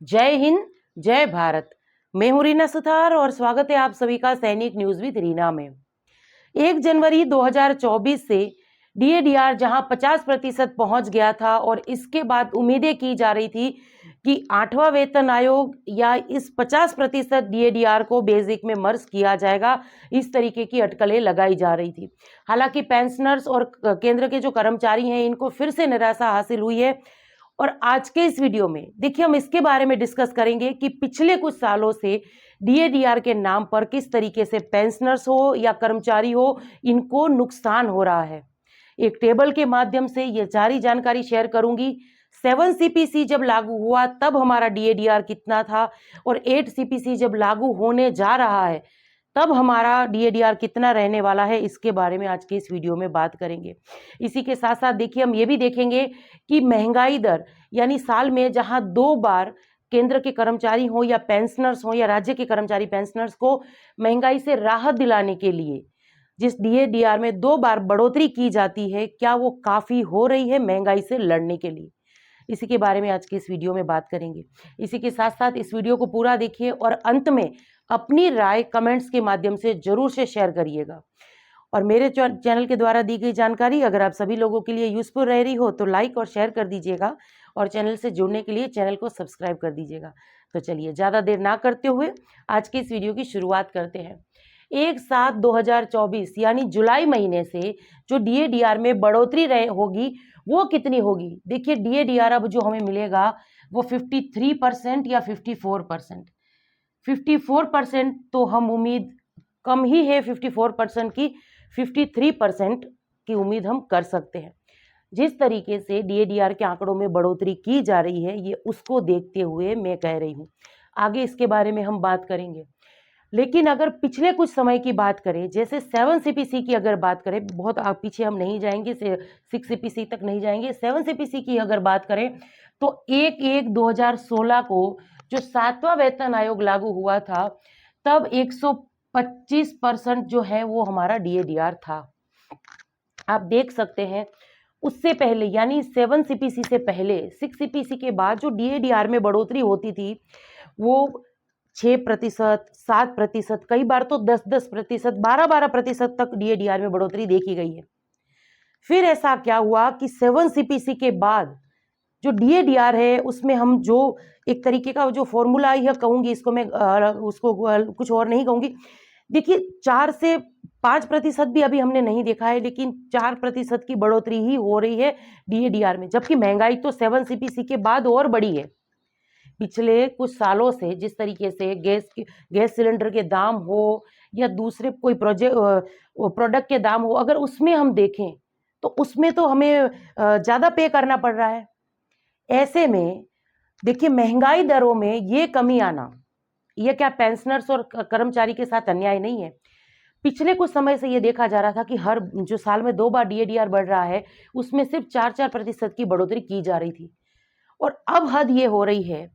जय हिंद, जय भारत। मैं हूं रीना सुथार और स्वागत है आप सभी का सैनिक न्यूज विद रीना में। 1 जनवरी 2024 से डीएडीआर जहां 50% पहुंच गया था और इसके बाद उम्मीदें की जा रही थी कि 8वां वेतन आयोग या इस 50% डीएडीआर को बेसिक में मर्ज किया जाएगा, इस तरीके की अटकलें लगाई जा रही थी। हालांकि पेंशनर्स और केंद्र के जो कर्मचारी हैं इनको फिर से निराशा हासिल हुई है और आज के इस वीडियो में देखिए हम इसके बारे में डिस्कस करेंगे कि पिछले कुछ सालों से डीएडीआर के नाम पर किस तरीके से पेंशनर्स हो या कर्मचारी हो इनको नुकसान हो रहा है। एक टेबल के माध्यम से ये सारी जानकारी शेयर करूंगी। 7 सीपीसी जब लागू हुआ तब हमारा डीएडीआर कितना था और 8 सीपीसी जब लागू होने जा रहा है तब हमारा डीएडीआर कितना रहने वाला है, इसके बारे में आज के इस वीडियो में बात करेंगे। इसी के साथ साथ देखिए हम ये भी देखेंगे कि महंगाई दर यानी साल में जहां 2 बार केंद्र के कर्मचारी हो या पेंशनर्स हो या राज्य के कर्मचारी पेंशनर्स को महंगाई से राहत दिलाने के लिए जिस डीएडीआर में 2 बार बढ़ोतरी की जाती है, क्या वो काफ़ी हो रही है महंगाई से लड़ने के लिए। इसी के बारे में आज के इस वीडियो में बात करेंगे। इसी के साथ साथ इस वीडियो को पूरा देखिए और अंत में अपनी राय कमेंट्स के माध्यम से जरूर से शेयर करिएगा। और मेरे चैनल के द्वारा दी गई जानकारी अगर आप सभी लोगों के लिए यूजफुल रह रही हो तो लाइक और शेयर कर दीजिएगा और चैनल से जुड़ने के लिए चैनल को सब्सक्राइब कर दीजिएगा। तो चलिए ज़्यादा देर ना करते हुए आज के इस वीडियो की शुरुआत करते हैं। 1/7/2024 यानी जुलाई महीने से जो डीएडीआर में बढ़ोतरी होगी वो कितनी होगी। देखिए डीएडीआर अब जो हमें मिलेगा वो 53% या 54%। 54% तो हम उम्मीद कम ही है 54% की, 53% की उम्मीद हम कर सकते हैं। जिस तरीके से डीएडीआर के आंकड़ों में बढ़ोतरी की जा रही है ये उसको देखते हुए मैं कह रही हूँ। आगे इसके बारे में हम बात करेंगे। लेकिन अगर पिछले कुछ समय की बात करें, जैसे 7 सीपीसी की अगर बात करें, बहुत पीछे हम नहीं जाएंगे, 6 सीपीसी तक नहीं जाएंगे, 7 सीपीसी की अगर बात करें तो 1/1/2016 को जो 7वां वेतन आयोग लागू हुआ था तब 125% जो है वो हमारा डीएडीआर था। आप देख सकते हैं उससे पहले यानी 7 सीपीसी से पहले 6 सीपीसी के बाद जो डीएडीआर में बढ़ोतरी होती थी वो 6%, 7%, कई बार तो 10-10%, 12-12% तक डीएडीआर में बढ़ोतरी देखी गई है। फिर ऐसा क्या हुआ कि 7 सीपीसी के बाद जो डीएडीआर है उसमें हम जो एक तरीके का जो फॉर्मूला या कहूंगी इसको मैं उसको कुछ और नहीं कहूंगी। देखिए 4 से 5% भी अभी हमने नहीं देखा है, लेकिन 4% की बढ़ोतरी ही हो रही है डीएडीआर में, जबकि महंगाई तो 7 सीपीसी के बाद और बढ़ी है। पिछले कुछ सालों से जिस तरीके से गैस सिलेंडर के दाम हो या दूसरे कोई प्रोडक्ट के दाम हो, अगर उसमें हम देखें तो उसमें तो हमें ज़्यादा पे करना पड़ रहा है। ऐसे में देखिए महंगाई दरों में ये कमी आना, ये क्या पेंशनर्स और कर्मचारी के साथ अन्याय नहीं है। पिछले कुछ समय से ये देखा जा रहा था कि हर जो साल में 2 बार डीएडीआर बढ़ रहा है उसमें सिर्फ 4-4% की बढ़ोतरी की जा रही थी और अब हद ये हो रही है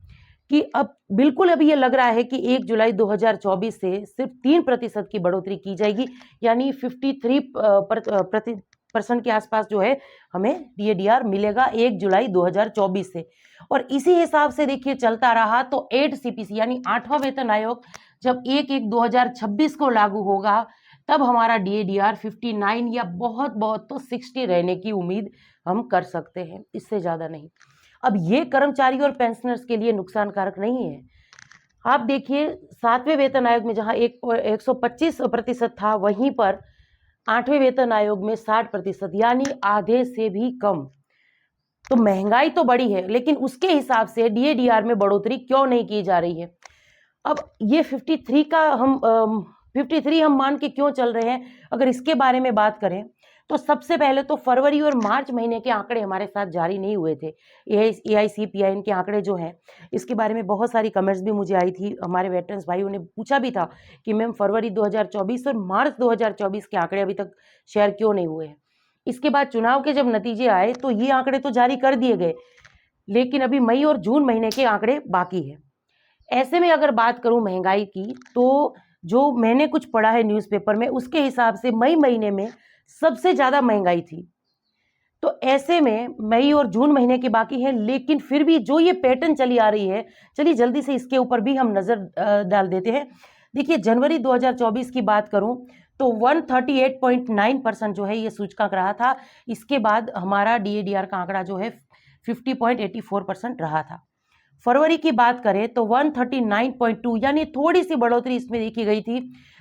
कि अब बिल्कुल अभी ये लग रहा है कि 1 जुलाई 2024 से सिर्फ 3% की बढ़ोतरी की जाएगी, यानी 53% के आसपास जो है हमें डीएडीआर मिलेगा 1 जुलाई 2024 से। और इसी हिसाब से देखिए चलता रहा तो 8 सीपीसी यानी 8वां वेतन आयोग जब 1/1/2026 को लागू होगा तब हमारा डीएडीआर 59 या बहुत बहुत तो 60 रहने की उम्मीद हम कर सकते हैं, इससे ज़्यादा नहीं। अब ये कर्मचारी और पेंशनर्स के लिए नुकसानकारक नहीं है। आप देखिए 7वें वेतन आयोग में जहां 125% था, वहीं पर 8वें वेतन आयोग में 60% यानी आधे से भी कम। तो महंगाई तो बढ़ी है लेकिन उसके हिसाब से डीएडीआर में बढ़ोतरी क्यों नहीं की जा रही है। अब ये 53 हम मान के क्यों चल रहे हैं, अगर इसके बारे में बात करें तो सबसे पहले तो फरवरी और मार्च महीने के आंकड़े हमारे साथ जारी नहीं हुए थे। एआईसीपीआई के आंकड़े जो हैं इसके बारे में बहुत सारी कमेंट्स भी मुझे आई थी। हमारे वेटरन्स भाइयों ने पूछा भी था कि मैम फरवरी 2024 और मार्च 2024 के आंकड़े अभी तक शेयर क्यों नहीं हुए हैं। इसके बाद चुनाव के जब नतीजे आए तो ये आंकड़े तो जारी कर दिए गए, लेकिन अभी मई और जून महीने के आंकड़े बाकी है। ऐसे में अगर बात करूं महंगाई की तो जो मैंने कुछ पढ़ा है न्यूज़पेपर में उसके हिसाब से मई महीने में सबसे ज़्यादा महंगाई थी। तो ऐसे में मई और जून महीने की बाकी है, लेकिन फिर भी जो ये पैटर्न चली आ रही है, चलिए जल्दी से इसके ऊपर भी हम नज़र डाल देते हैं। देखिए जनवरी 2024 की बात करूं तो 138.9% जो है ये सूचकांक रहा था। इसके बाद हमारा DADR का आंकड़ा जो है 50.84% रहा था। फरवरी की बात करें तो 139.2 यानी थोड़ी सी बढ़ोतरी इसमें देखी गई थी।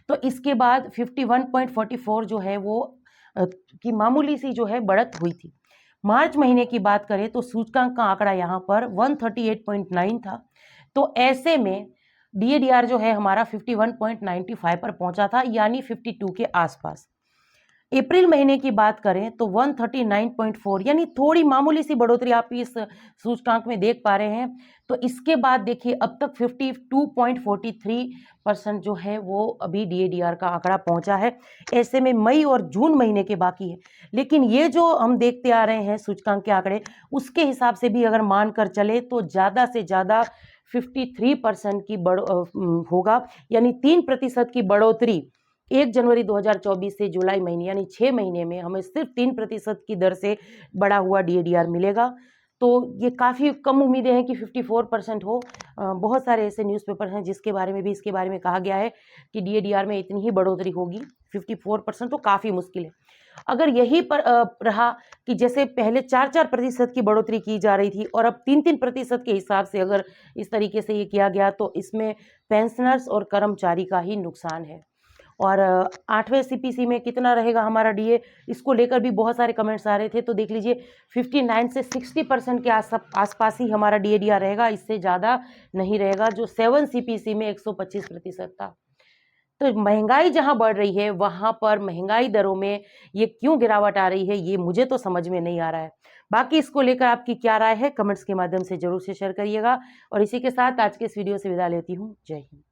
तो इसके बाद 51.44 जो है वो की मामूली सी जो है बढ़त हुई थी। मार्च महीने की बात करें तो सूचकांक का आंकड़ा यहाँ पर 138.9 था। तो ऐसे में DADR जो है हमारा 51.95 पर पहुंचा था, यानी 52 के आसपास। अप्रैल महीने की बात करें तो 139.4 यानी थोड़ी मामूली सी बढ़ोतरी आप इस सूचकांक में देख पा रहे हैं। तो इसके बाद देखिए अब तक 52.43% जो है वो अभी DADR का आंकड़ा पहुंचा है। ऐसे में मई और जून महीने के बाकी है, लेकिन ये जो हम देखते आ रहे हैं सूचकांक के आंकड़े, उसके हिसाब से भी अगर मानकर चले तो ज़्यादा से ज़्यादा 53% की होगा, यानी 3% की बढ़ोतरी 1 जनवरी 2024 से जुलाई महीने यानी 6 महीने में हमें सिर्फ 3% की दर से बढ़ा हुआ DADR मिलेगा। तो ये काफ़ी कम उम्मीदें हैं कि 54% हो। बहुत सारे ऐसे न्यूज़पेपर हैं जिसके बारे में भी इसके बारे में कहा गया है कि DADR में इतनी ही बढ़ोतरी होगी। 54% तो काफ़ी मुश्किल है। अगर यही पर रहा कि जैसे पहले 4-4% की बढ़ोतरी की जा रही थी और अब 3-3% के हिसाब से अगर इस तरीके से ये किया गया, तो इसमें पेंशनर्स और कर्मचारी का ही नुकसान है। और 8वें CPC में कितना रहेगा हमारा DA, इसको लेकर भी बहुत सारे कमेंट्स आ रहे थे। तो देख लीजिए 59 से 60% के आसपास ही हमारा DADR रहेगा, इससे ज़्यादा नहीं रहेगा, जो 7 CPC में 125% था। तो महंगाई जहां बढ़ रही है वहां पर महंगाई दरों में ये क्यों गिरावट आ रही है, ये मुझे तो समझ में नहीं आ रहा है। बाकी इसको लेकर आपकी क्या राय है, कमेंट्स के माध्यम से जरूर से शेयर करिएगा। और इसी के साथ आज के इस वीडियो से विदा लेती हूँ। जय हिंद।